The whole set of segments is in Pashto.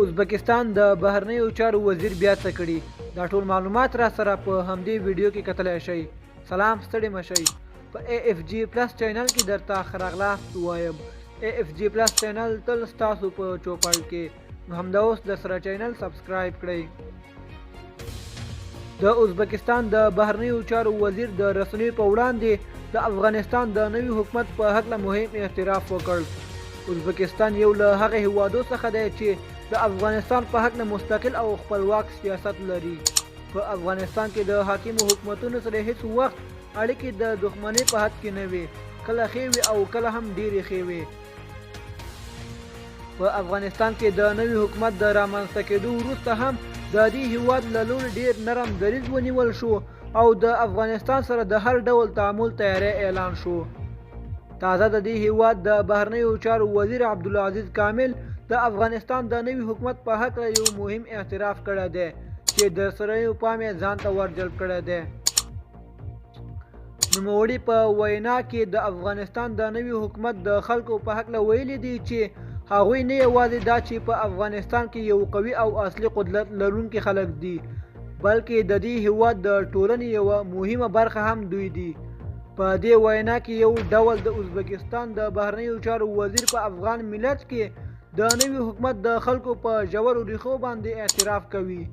ازبکستان د بهرنیو چارو وزیر بیا څه کړي دا ټول معلومات را سره په همدې ویډیو کې کتلای شئ. سلام ستړي مشئ. په AFG پلس چینل کې درته ښه راغلاست وایم. AFG پلس چینل تل ستاسو په چوپړ کې، نو همدا اوس د سره چینل سبسکرایب کړئ. د ازبکستان د بهرنیو چارو وزیر د رسنیو په وړاندې د افغانستان د نوي حکومت په هکله مهم اعتراف وکړ. ازبکستان یو له هغه هیوادو څخه دی چې د افغانستان په هکله مستقل او خپلواک سیاست لري. په افغانستان کې د حاکمو حکومتونو سره هیڅ وخت اړیکې د دښمنۍ په حد کې نه وي، کله ښې وي او کله هم ډېرې ښې وي. په افغانستان کې د نوي حکومت د رامنځته کېدو وروسته هم د دې هیواد له لوري ډېر نرم دریځ ونیول شو او د افغانستان سره د هر ډول تعامل تیاری اعلان شو. تازه د دې هیواد د بهرنیو چارو وزیر عبدالعزیز کامل د افغانستان د نوي حکومت په هکله یو مهم اعتراف کړی دی چې د سرحدي پام یې ځان ته ورجلب کړی دی. نوموړي په وینا کې د افغانستان د نوي حکومت د خلکو په هکله ویلي دي چې هغوی نه یوازې دا چې په افغانستان کې یو قوي او اصلي قدرت لرونکي خلک دي، بلکې د دې هیواد د ټولنې یوه مهمه برخه هم دوی دي. په دې وینا کې یو ډول د ازبکستان د بهرنیو چارو وزیر په افغان ملت کې د نوي حکومت د خلکو په ژورو ریښو باندې اعتراف کوي.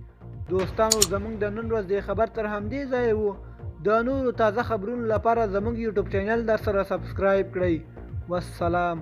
دوستانو، زموږ د نن ورځې خبر تر همدې ځایه وو. د نورو تازه خبرونو لپاره زموږ یوټیوب چینل در سره سبسکرایب کړئ. والسلام.